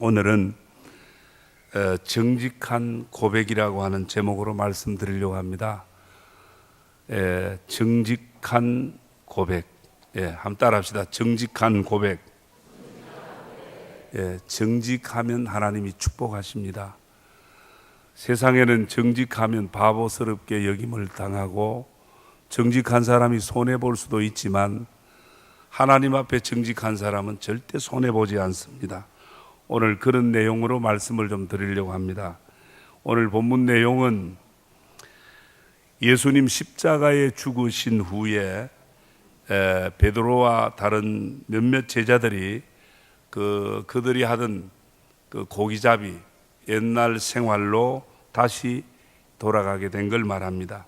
오늘은 정직한 고백이라고 하는 제목으로 말씀드리려고 합니다. 정직한 고백. 한번 따라합시다. 정직한 고백. 정직하면 하나님이 축복하십니다. 세상에는 정직하면 바보스럽게 여김을 당하고 정직한 사람이 손해볼 수도 있지만 하나님 앞에 정직한 사람은 절대 손해보지 않습니다. 오늘 그런 내용으로 말씀을 좀 드리려고 합니다. 오늘 본문 내용은 예수님 십자가에 죽으신 후에 베드로와 다른 몇몇 제자들이 그들이 하던 그 고기잡이 옛날 생활로 다시 돌아가게 된 걸 말합니다.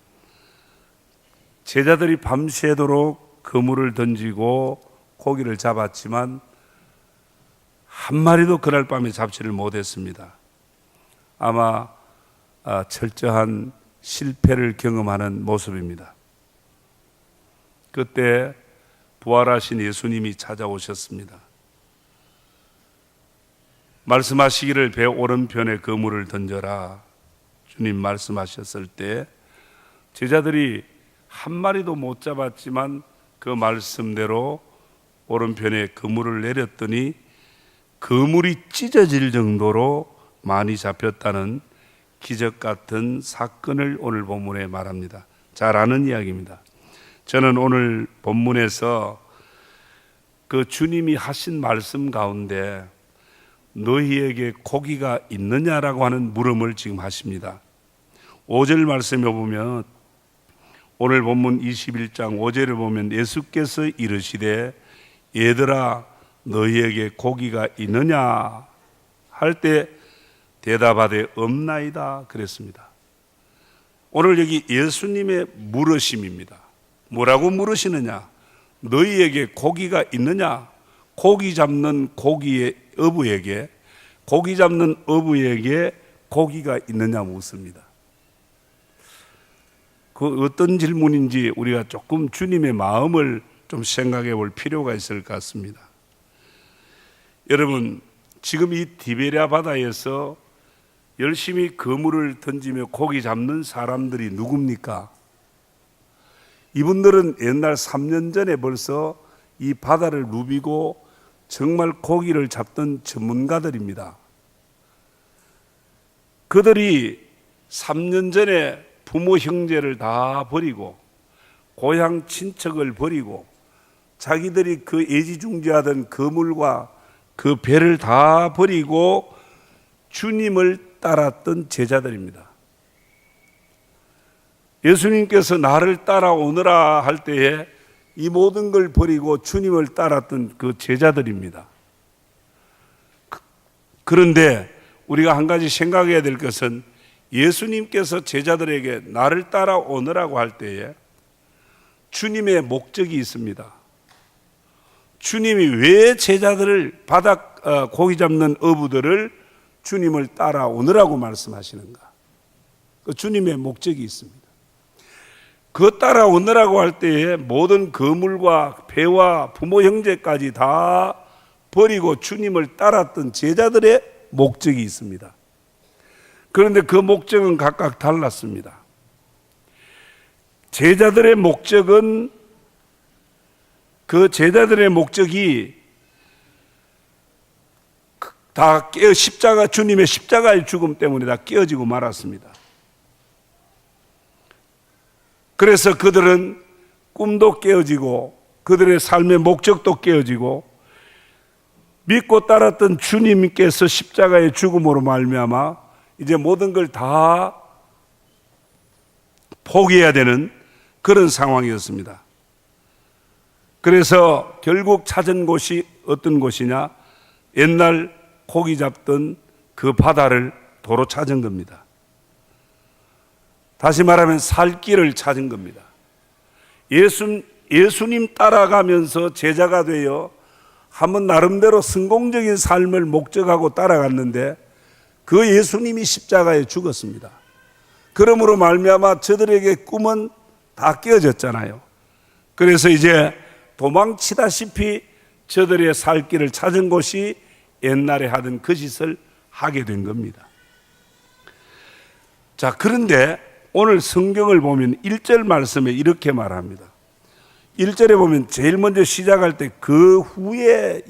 제자들이 밤새도록 그물을 던지고 고기를 잡았지만 한 마리도 그날 밤에 잡지를 못했습니다. 아마 철저한 실패를 경험하는 모습입니다. 그때 부활하신 예수님이 찾아오셨습니다. 말씀하시기를 배 오른편에 그물을 던져라. 주님 말씀하셨을 때 제자들이 한 마리도 못 잡았지만 그 말씀대로 오른편에 그물을 내렸더니 그물이 찢어질 정도로 많이 잡혔다는 기적 같은 사건을 오늘 본문에 말합니다. 잘 아는 이야기입니다. 저는 오늘 본문에서 그 주님이 하신 말씀 가운데 너희에게 고기가 있느냐라고 하는 물음을 지금 하십니다. 5절 말씀에 보면 오늘 본문 21장 5절을 보면 예수께서 이르시되 얘들아 너희에게 고기가 있느냐 할 때 대답하되 없나이다 그랬습니다. 오늘 여기 예수님의 물으심입니다. 뭐라고 물으시느냐? 너희에게 고기가 있느냐? 고기 잡는 어부에게 고기가 있느냐 묻습니다. 그 어떤 질문인지 우리가 조금 주님의 마음을 좀 생각해 볼 필요가 있을 것 같습니다. 여러분, 지금 이 디베랴 바다에서 열심히 그물을 던지며 고기 잡는 사람들이 누굽니까? 이분들은 옛날 3년 전에 벌써 이 바다를 누비고 정말 고기를 잡던 전문가들입니다. 그들이 3년 전에 부모 형제를 다 버리고 고향 친척을 버리고 자기들이 그 애지중지하던 그물과 그 배를 다 버리고 주님을 따랐던 제자들입니다. 예수님께서 나를 따라오너라 할 때에 이 모든 걸 버리고 주님을 따랐던 그 제자들입니다. 그런데 우리가 한 가지 생각해야 될 것은 예수님께서 제자들에게 나를 따라오너라고 할 때에 주님의 목적이 있습니다. 주님이 왜 제자들을 고기 잡는 어부들을 주님을 따라오느라고 말씀하시는가? 그 주님의 목적이 있습니다. 그 따라오느라고 할 때에 모든 그물과 배와 부모 형제까지 다 버리고 주님을 따랐던 제자들의 목적이 있습니다. 그런데 그 목적은 각각 달랐습니다. 제자들의 목적이 다 주님의 십자가의 죽음 때문에 다 깨어지고 말았습니다. 그래서 그들은 꿈도 깨어지고 그들의 삶의 목적도 깨어지고 믿고 따랐던 주님께서 십자가의 죽음으로 말미암아 이제 모든 걸 다 포기해야 되는 그런 상황이었습니다. 그래서 결국 찾은 곳이 어떤 곳이냐? 옛날 고기 잡던 그 바다를 도로 찾은 겁니다. 다시 말하면 살 길을 찾은 겁니다. 예수님 따라가면서 제자가 되어 한번 나름대로 성공적인 삶을 목적하고 따라갔는데 그 예수님이 십자가에 죽었습니다. 그러므로 말미암아 저들에게 꿈은 다 깨어졌잖아요. 그래서 이제 도망치다시피 저들의 살 길을 찾은 곳이 옛날에 하던 그 짓을 하게 된 겁니다. 자, 그런데 오늘 성경을 보면 1절 말씀에 이렇게 말합니다. 1절에 보면 제일 먼저 시작할 때 그 후에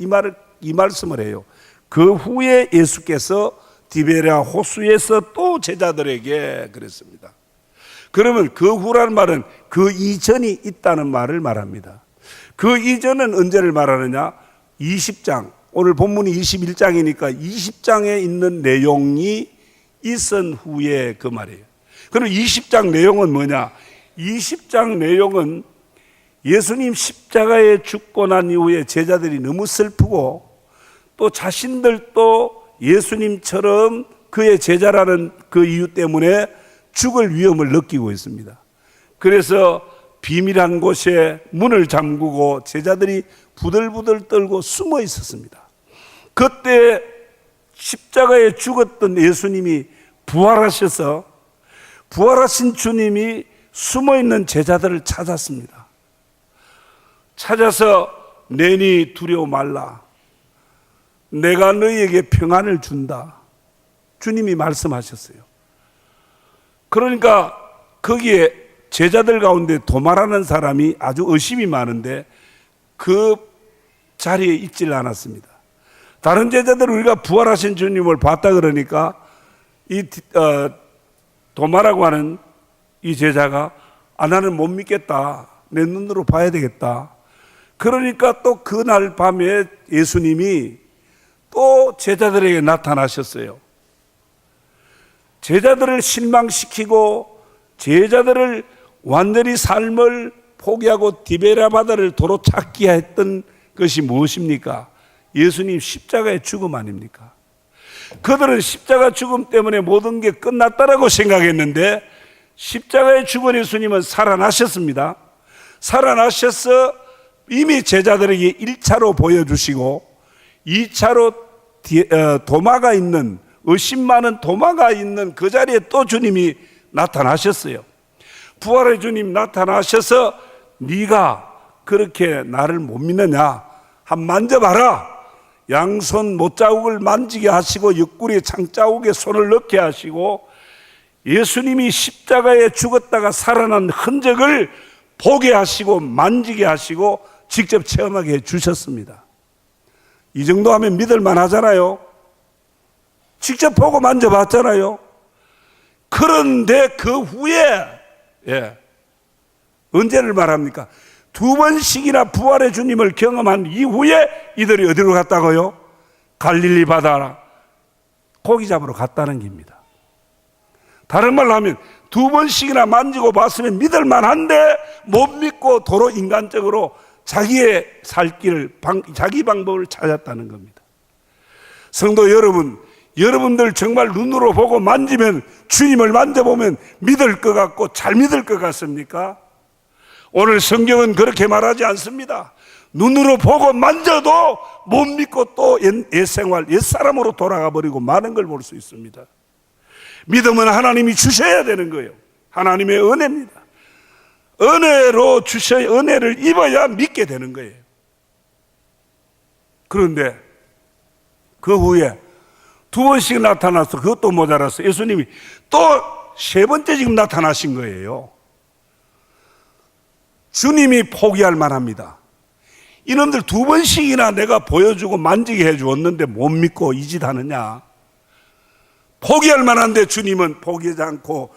이 말씀을 해요. 그 후에 예수께서 디베랴 호수에서 또 제자들에게 그랬습니다. 그러면 그 후라는 말은 그 이전이 있다는 말을 말합니다. 그 이전은 언제를 말하느냐? 20장, 오늘 본문이 21장이니까 20장에 있는 내용이 있은 후에 그 말이에요. 그럼 20장 내용은 뭐냐? 20장 내용은 예수님 십자가에 죽고 난 이후에 제자들이 너무 슬프고 또 자신들도 예수님처럼 그의 제자라는 그 이유 때문에 죽을 위험을 느끼고 있습니다. 그래서 비밀한 곳에 문을 잠그고 제자들이 부들부들 떨고 숨어 있었습니다. 그때 십자가에 죽었던 예수님이 부활하셔서 부활하신 주님이 숨어 있는 제자들을 찾았습니다. 찾아서 내니 두려워 말라. 내가 너희에게 평안을 준다. 주님이 말씀하셨어요. 그러니까 거기에 제자들 가운데 도마라는 사람이 아주 의심이 많은데 그 자리에 있질 않았습니다. 다른 제자들은 우리가 부활하신 주님을 봤다 그러니까 이 도마라고 하는 이 제자가 나는 못 믿겠다. 내 눈으로 봐야 되겠다. 그러니까 또 그날 밤에 예수님이 또 제자들에게 나타나셨어요. 제자들을 실망시키고 제자들을 완전히 삶을 포기하고 디베랴 바다를 도로 찾게 했던 것이 무엇입니까? 예수님 십자가의 죽음 아닙니까? 그들은 십자가 죽음 때문에 모든 게 끝났다라고 생각했는데 십자가에 죽은 예수님은 살아나셨습니다. 살아나셔서 이미 제자들에게 1차로 보여주시고 2차로 도마가 있는 의심 많은 도마가 있는 그 자리에 또 주님이 나타나셨어요. 부활의 주님 나타나셔서 네가 그렇게 나를 못 믿느냐? 한번 만져봐라. 양손 못자국을 만지게 하시고 옆구리에 창자국에 손을 넣게 하시고 예수님이 십자가에 죽었다가 살아난 흔적을 보게 하시고 만지게 하시고 직접 체험하게 해주셨습니다. 이 정도 하면 믿을만 하잖아요. 직접 보고 만져봤잖아요. 그런데 그 후에 언제를 말합니까? 2번씩이나 부활의 주님을 경험한 이후에 이들이 어디로 갔다고요? 갈릴리 바다 고기 잡으러 갔다는 겁니다. 다른 말로 하면 2번씩이나 만지고 봤으면 믿을 만한데 못 믿고 도로 인간적으로 자기의 살 길을 자기 방법을 찾았다는 겁니다. 성도 여러분, 여러분들 정말 눈으로 보고 만지면 주님을 만져보면 믿을 것 같고 잘 믿을 것 같습니까? 오늘 성경은 그렇게 말하지 않습니다. 눈으로 보고 만져도 못 믿고 또 옛생활, 옛사람으로 돌아가 버리고 많은 걸 볼 수 있습니다. 믿음은 하나님이 주셔야 되는 거예요. 하나님의 은혜입니다. 은혜로 주셔야, 은혜를 입어야 믿게 되는 거예요. 그런데 그 후에 2번씩 나타나서 그것도 모자라서 예수님이 또 3번째 지금 나타나신 거예요. 주님이 포기할 만합니다. 이놈들 2번씩이나 내가 보여주고 만지게 해주었는데 못 믿고 이 짓 하느냐? 포기할 만한데 주님은 포기하지 않고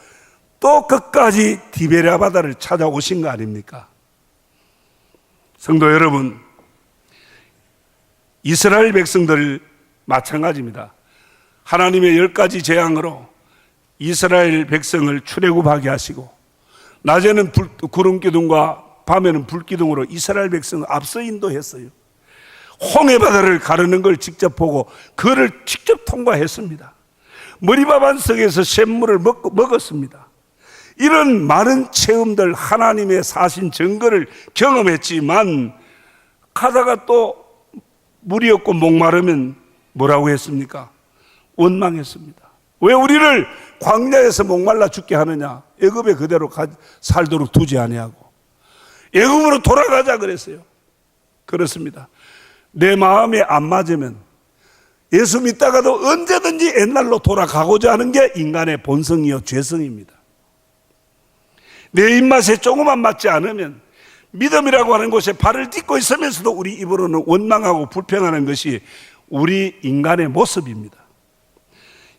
또 끝까지 디베랴 바다를 찾아오신 거 아닙니까? 성도 여러분, 이스라엘 백성들 마찬가지입니다. 하나님의 10가지 재앙으로 이스라엘 백성을 출애굽하게 하시고 낮에는 구름기둥과 밤에는 불기둥으로 이스라엘 백성을 앞서 인도했어요. 홍해 바다를 가르는 걸 직접 보고 그를 직접 통과했습니다. 머리밥 안속에서 샘물을 먹었습니다. 이런 많은 체험들, 하나님의 사신 증거를 경험했지만 가다가 또 물이 없고 목마르면 뭐라고 했습니까? 원망했습니다. 왜 우리를 광야에서 목말라 죽게 하느냐? 애굽에 그대로 살도록 두지 아니하고 애굽으로 돌아가자 그랬어요. 그렇습니다. 내 마음에 안 맞으면, 예수 믿다가도 언제든지 옛날로 돌아가고자 하는 게 인간의 본성이요 죄성입니다. 내 입맛에 조금만 맞지 않으면 믿음이라고 하는 곳에 발을 딛고 있으면서도 우리 입으로는 원망하고 불평하는 것이 우리 인간의 모습입니다.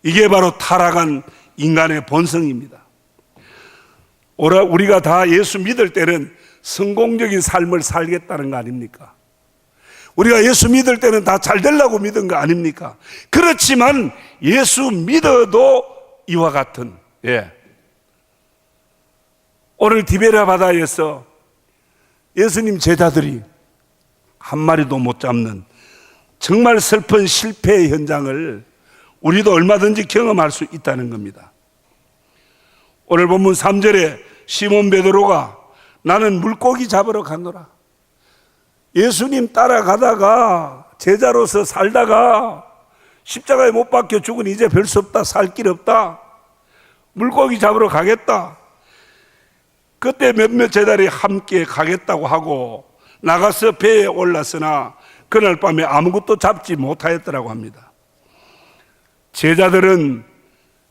이게 바로 타락한 인간의 본성입니다. 우리가 다 예수 믿을 때는 성공적인 삶을 살겠다는 거 아닙니까? 우리가 예수 믿을 때는 다 잘 되려고 믿은 거 아닙니까? 그렇지만 예수 믿어도 이와 같은, 오늘 디베라 바다에서 예수님 제자들이 한 마리도 못 잡는 정말 슬픈 실패의 현장을 우리도 얼마든지 경험할 수 있다는 겁니다. 오늘 본문 3절에 시몬 베드로가 나는 물고기 잡으러 가노라. 예수님 따라가다가 제자로서 살다가 십자가에 못 박혀 죽은 이제 별 수 없다, 살 길 없다, 물고기 잡으러 가겠다. 그때 몇몇 제자들이 함께 가겠다고 하고 나가서 배에 올랐으나 그날 밤에 아무것도 잡지 못하였더라고 합니다.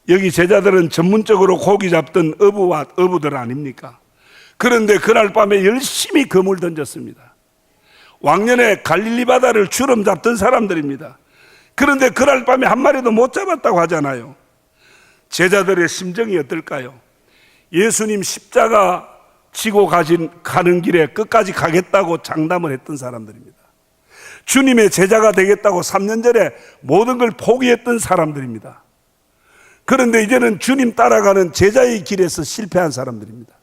여기 제자들은 전문적으로 고기 잡던 어부들 아닙니까? 그런데 그날 밤에 열심히 그물 던졌습니다. 왕년에 갈릴리 바다를 주름 잡던 사람들입니다. 그런데 그날 밤에 한 마리도 못 잡았다고 하잖아요. 제자들의 심정이 어떨까요? 예수님 십자가 지고 가는 길에 끝까지 가겠다고 장담을 했던 사람들입니다. 주님의 제자가 되겠다고 3년 전에 모든 걸 포기했던 사람들입니다. 그런데 이제는 주님 따라가는 제자의 길에서 실패한 사람들입니다.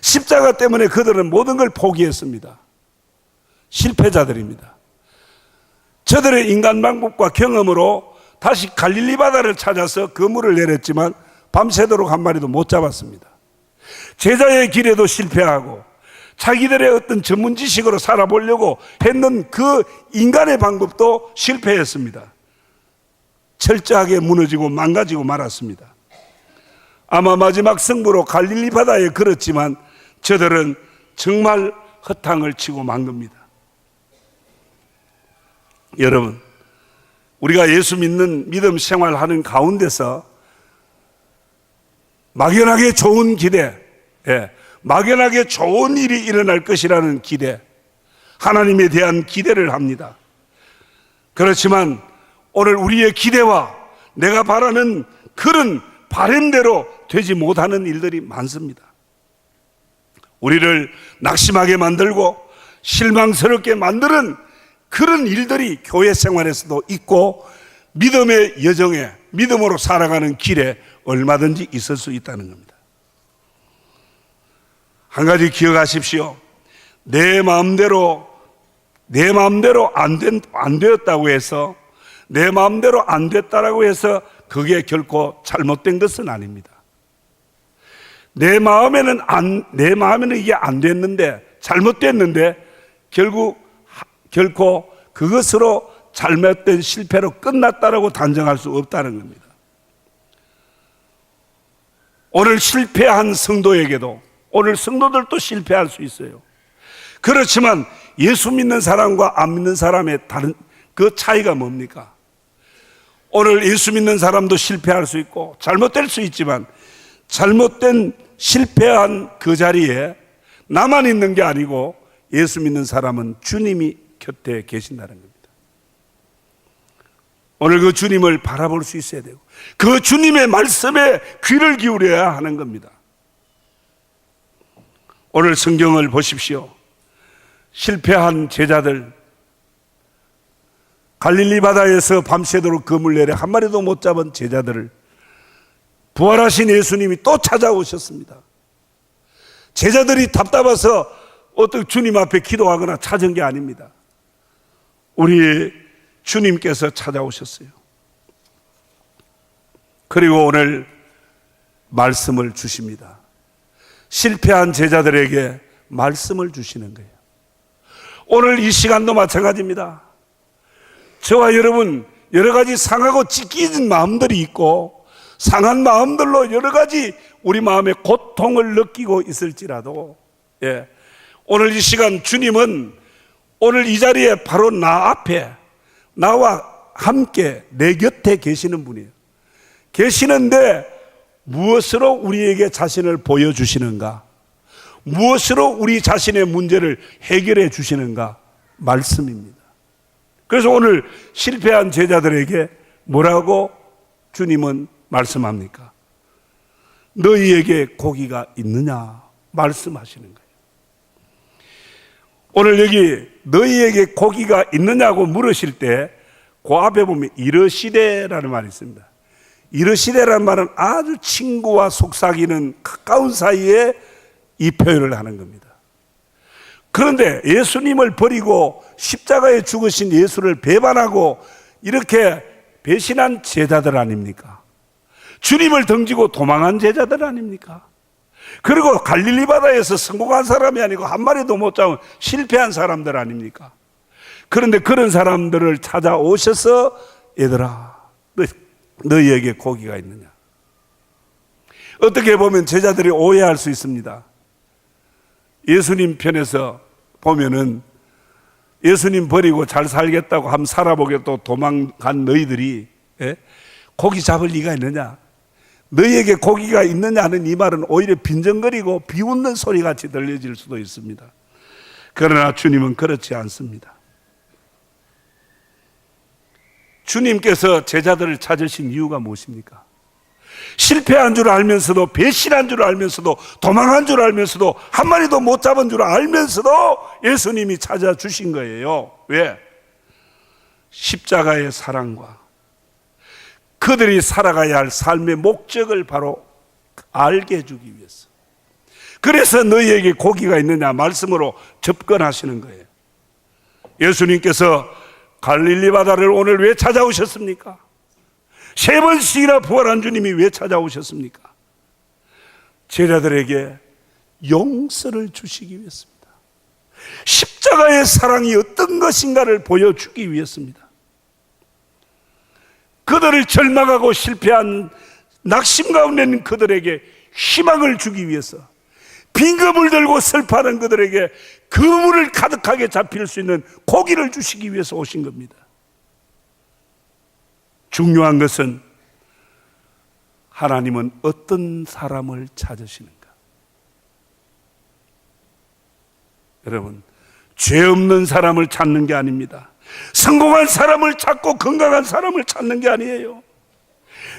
십자가 때문에 그들은 모든 걸 포기했습니다. 실패자들입니다. 저들의 인간 방법과 경험으로 다시 갈릴리 바다를 찾아서 그물을 내렸지만 밤새도록 한 마리도 못 잡았습니다. 제자의 길에도 실패하고 자기들의 어떤 전문 지식으로 살아보려고 했는 그 인간의 방법도 실패했습니다. 철저하게 무너지고 망가지고 말았습니다. 아마 마지막 승부로 갈릴리 바다에 걸었지만 저들은 정말 허탕을 치고 만 겁니다. 여러분, 우리가 예수 믿는 믿음 생활하는 가운데서 막연하게 좋은 기대, 막연하게 좋은 일이 일어날 것이라는 기대, 하나님에 대한 기대를 합니다. 그렇지만 오늘 우리의 기대와 내가 바라는 그런 바람대로 되지 못하는 일들이 많습니다. 우리를 낙심하게 만들고 실망스럽게 만드는 그런 일들이 교회 생활에서도 있고 믿음의 여정에, 믿음으로 살아가는 길에 얼마든지 있을 수 있다는 겁니다. 한 가지 기억하십시오. 내 마음대로 안 되었다고 해서, 내 마음대로 안 됐다라고 해서 그게 결코 잘못된 것은 아닙니다. 내 마음에는 이게 안 됐는데, 잘못됐는데 결코 그것으로 잘못된 실패로 끝났다라고 단정할 수 없다는 겁니다. 오늘 실패한 성도에게도, 오늘 성도들도 실패할 수 있어요. 그렇지만 예수 믿는 사람과 안 믿는 사람의 다른 그 차이가 뭡니까? 오늘 예수 믿는 사람도 실패할 수 있고 잘못될 수 있지만 잘못된 실패한 그 자리에 나만 있는 게 아니고 예수 믿는 사람은 주님이 곁에 계신다는 겁니다. 오늘 그 주님을 바라볼 수 있어야 되고 그 주님의 말씀에 귀를 기울여야 하는 겁니다. 오늘 성경을 보십시오. 실패한 제자들, 갈릴리 바다에서 밤새도록 그물 내려 한 마리도 못 잡은 제자들을 부활하신 예수님이 또 찾아오셨습니다. 제자들이 답답해서 어떻게 주님 앞에 기도하거나 찾은 게 아닙니다. 우리 주님께서 찾아오셨어요. 그리고 오늘 말씀을 주십니다. 실패한 제자들에게 말씀을 주시는 거예요. 오늘 이 시간도 마찬가지입니다. 저와 여러분 여러 가지 상하고 찢기는 마음들이 있고 상한 마음들로 여러 가지 우리 마음에 고통을 느끼고 있을지라도 오늘 이 시간 주님은 오늘 이 자리에 바로 나 앞에 나와 함께 내 곁에 계시는 분이에요. 계시는데 무엇으로 우리에게 자신을 보여주시는가? 무엇으로 우리 자신의 문제를 해결해 주시는가? 말씀입니다. 그래서 오늘 실패한 제자들에게 뭐라고 주님은 말씀합니까? 너희에게 고기가 있느냐? 말씀하시는 거예요. 오늘 여기 너희에게 고기가 있느냐고 물으실 때 그 앞에 보면 이르시되라는 말이 있습니다. 이르시되라는 말은 아주 친구와 속삭이는 가까운 사이에 이 표현을 하는 겁니다. 그런데 예수님을 버리고 십자가에 죽으신 예수를 배반하고 이렇게 배신한 제자들 아닙니까? 주님을 등지고 도망한 제자들 아닙니까? 그리고 갈릴리 바다에서 성공한 사람이 아니고 한 마리도 못 잡은 실패한 사람들 아닙니까? 그런데 그런 사람들을 찾아오셔서 얘들아, 너희에게 고기가 있느냐? 어떻게 보면 제자들이 오해할 수 있습니다. 예수님 편에서 보면은 예수님 버리고 잘 살겠다고 한번 살아보겠다고 도망간 너희들이 고기 잡을 리가 있느냐? 너희에게 고기가 있느냐 하는 이 말은 오히려 빈정거리고 비웃는 소리같이 들려질 수도 있습니다. 그러나 주님은 그렇지 않습니다. 주님께서 제자들을 찾으신 이유가 무엇입니까? 실패한 줄 알면서도, 배신한 줄 알면서도, 도망한 줄 알면서도, 한 마리도 못 잡은 줄 알면서도 예수님이 찾아주신 거예요. 왜? 십자가의 사랑과 그들이 살아가야 할 삶의 목적을 바로 알게 해주기 위해서. 그래서 너희에게 고기가 있느냐 말씀으로 접근하시는 거예요. 예수님께서 갈릴리 바다를 오늘 왜 찾아오셨습니까? 3번씩이나 부활한 주님이 왜 찾아오셨습니까? 제자들에게 용서를 주시기 위해서입니다. 십자가의 사랑이 어떤 것인가를 보여주기 위해서입니다. 그들을 절망하고 실패한 낙심 가운데 있는 그들에게 희망을 주기 위해서, 빈금을 들고 슬퍼하는 그들에게 그물을 가득하게 잡힐 수 있는 고기를 주시기 위해서 오신 겁니다. 중요한 것은 하나님은 어떤 사람을 찾으시는가? 여러분, 죄 없는 사람을 찾는 게 아닙니다. 성공한 사람을 찾고 건강한 사람을 찾는 게 아니에요.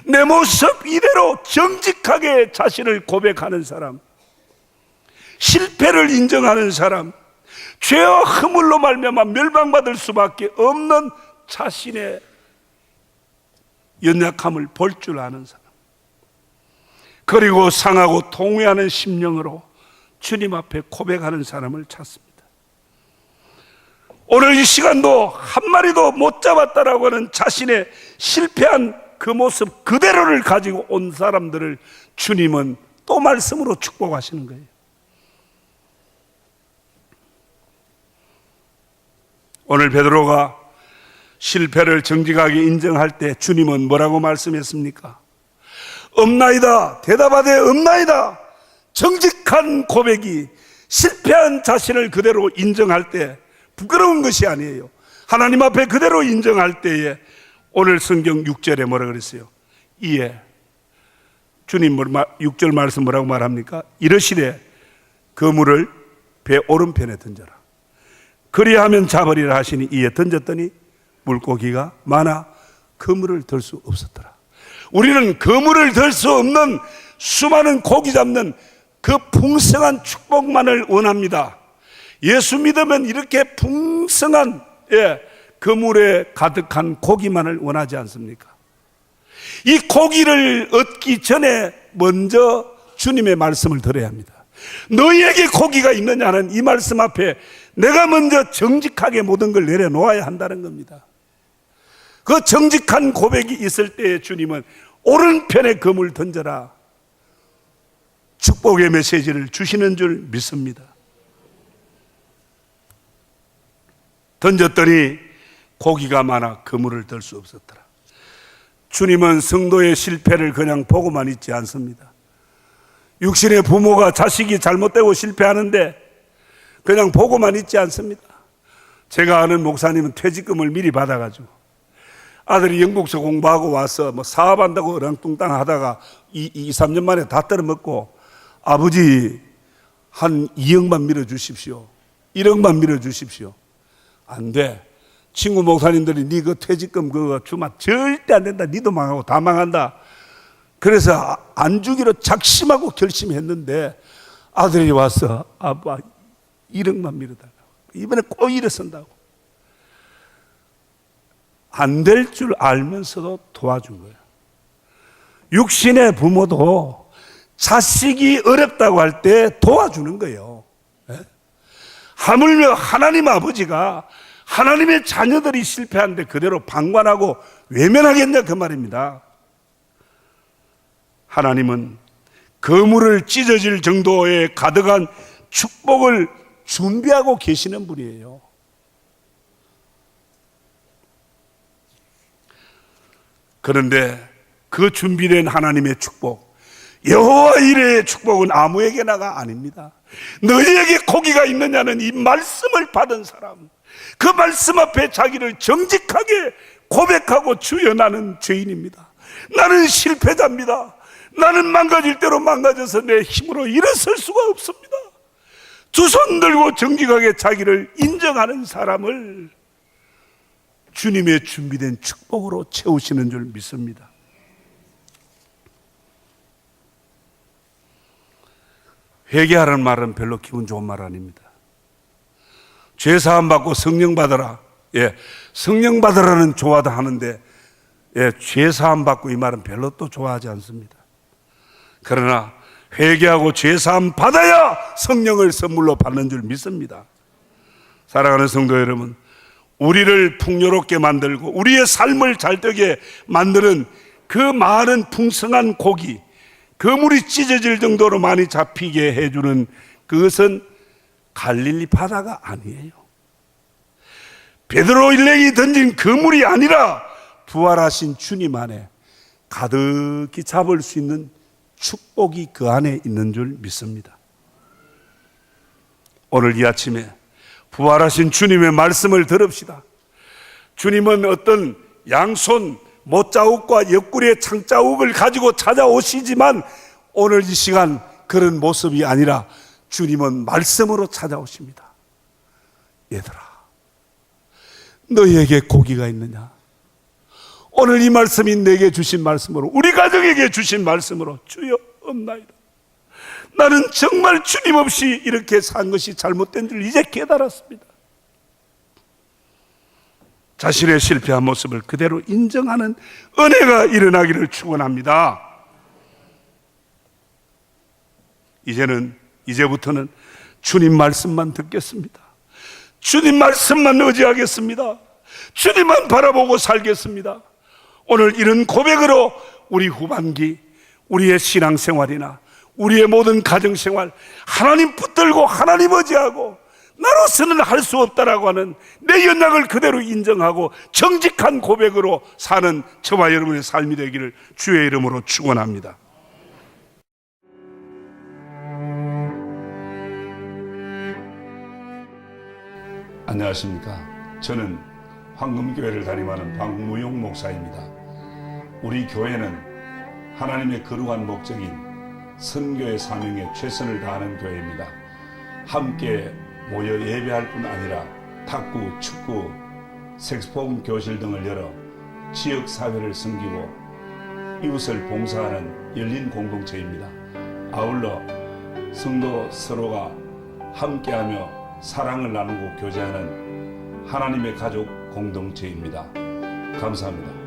내 모습 이대로 정직하게 자신을 고백하는 사람, 실패를 인정하는 사람, 죄와 허물로 말미암아 멸망받을 수밖에 없는 자신의 연약함을 볼 줄 아는 사람, 그리고 상하고 통회하는 심령으로 주님 앞에 고백하는 사람을 찾습니다. 오늘 이 시간도 한 마리도 못 잡았다라고 하는 자신의 실패한 그 모습 그대로를 가지고 온 사람들을 주님은 또 말씀으로 축복하시는 거예요. 오늘 베드로가 실패를 정직하게 인정할 때 주님은 뭐라고 말씀했습니까? 없나이다, 대답하되 없나이다. 정직한 고백이 실패한 자신을 그대로 인정할 때 부끄러운 것이 아니에요. 하나님 앞에 그대로 인정할 때에 오늘 성경 6절에 뭐라 그랬어요? 이에 주님 6절 말씀 뭐라고 말합니까? 이르시되 그물을 배 오른편에 던져라. 그리하면 잡으리라 하시니 이에 던졌더니 물고기가 많아 그물을 들 수 없었더라. 우리는 그물을 들 수 없는 수많은 고기 잡는 그 풍성한 축복만을 원합니다. 예수 믿으면 이렇게 풍성한 그물에 가득한 고기만을 원하지 않습니까? 이 고기를 얻기 전에 먼저 주님의 말씀을 들어야 합니다. 너희에게 고기가 있느냐는 이 말씀 앞에 내가 먼저 정직하게 모든 걸 내려놓아야 한다는 겁니다. 그 정직한 고백이 있을 때에 주님은 오른편에 그물 던져라, 축복의 메시지를 주시는 줄 믿습니다. 던졌더니 고기가 많아 그물을 들 수 없었더라. 주님은 성도의 실패를 그냥 보고만 있지 않습니다. 육신의 부모가 자식이 잘못되고 실패하는데 그냥 보고만 있지 않습니다. 제가 아는 목사님은 퇴직금을 미리 받아가지고 아들이 영국서 공부하고 와서 뭐 사업한다고 어랑뚱땅 하다가 3년 만에 다 떨어먹고, 아버지 한 2억만 밀어주십시오, 1억만 밀어주십시오. 안 돼. 친구 목사님들이 니 그 퇴직금 그거 주면 절대 안 된다, 니도 망하고 다 망한다. 그래서 안 주기로 작심하고 결심했는데 아들이 와서 아빠 1억만 밀어달라고, 이번에 꼭 일어선다고. 안 될 줄 알면서도 도와준 거예요. 육신의 부모도 자식이 어렵다고 할 때 도와주는 거예요. 하물며 하나님 아버지가 하나님의 자녀들이 실패하는데 그대로 방관하고 외면하겠냐 그 말입니다. 하나님은 그물을 찢어질 정도의 가득한 축복을 준비하고 계시는 분이에요. 그런데 그 준비된 하나님의 축복, 여호와 이레의 축복은 아무에게나가 아닙니다. 너희에게 고기가 있느냐는 이 말씀을 받은 사람, 그 말씀 앞에 자기를 정직하게 고백하고 주여 나는 죄인입니다, 나는 실패자입니다, 나는 망가질 대로 망가져서 내 힘으로 일어설 수가 없습니다, 두 손 들고 정직하게 자기를 인정하는 사람을 주님의 준비된 축복으로 채우시는 줄 믿습니다. 회개하라는 말은 별로 기분 좋은 말 아닙니다. 죄사함 받고 성령 받으라. 성령 받으라는 좋아도 하는데, 죄사함 받고 이 말은 별로 또 좋아하지 않습니다. 그러나 회개하고 죄사함 받아야 성령을 선물로 받는 줄 믿습니다. 사랑하는 성도 여러분, 우리를 풍요롭게 만들고 우리의 삶을 잘되게 만드는 그 많은 풍성한 고기, 그물이 찢어질 정도로 많이 잡히게 해주는 그것은 갈릴리 바다가 아니에요. 베드로 일행이 던진 그물이 아니라 부활하신 주님 안에 가득히 잡을 수 있는 축복이 그 안에 있는 줄 믿습니다. 오늘 이 아침에 부활하신 주님의 말씀을 들읍시다. 주님은 어떤 양손 못자국과 옆구리의 창자국을 가지고 찾아오시지만 오늘 이 시간 그런 모습이 아니라 주님은 말씀으로 찾아오십니다. 얘들아, 너희에게 고기가 있느냐? 오늘 이 말씀이 내게 주신 말씀으로, 우리 가정에게 주신 말씀으로 주여 없나이다. 나는 정말 주님 없이 이렇게 산 것이 잘못된 줄 이제 깨달았습니다. 자신의 실패한 모습을 그대로 인정하는 은혜가 일어나기를 축원합니다. 이제부터는 주님 말씀만 듣겠습니다. 주님 말씀만 의지하겠습니다. 주님만 바라보고 살겠습니다. 오늘 이런 고백으로 우리 후반기, 우리의 신앙생활이나 우리의 모든 가정생활, 하나님 붙들고 하나님 의지하고 나로서는 할 수 없다라고 하는 내 연약을 그대로 인정하고 정직한 고백으로 사는 저와 여러분의 삶이 되기를 주의 이름으로 축원합니다. 안녕하십니까. 저는 황금교회를 담임하는 박무용 목사입니다. 우리 교회는 하나님의 거룩한 목적인 선교의 사명에 최선을 다하는 교회입니다. 함께 모여 예배할 뿐 아니라 탁구, 축구, 색소폰 교실 등을 열어 지역 사회를 섬기고 이웃을 봉사하는 열린 공동체입니다. 아울러 성도 서로가 함께하며 사랑을 나누고 교제하는 하나님의 가족 공동체입니다. 감사합니다.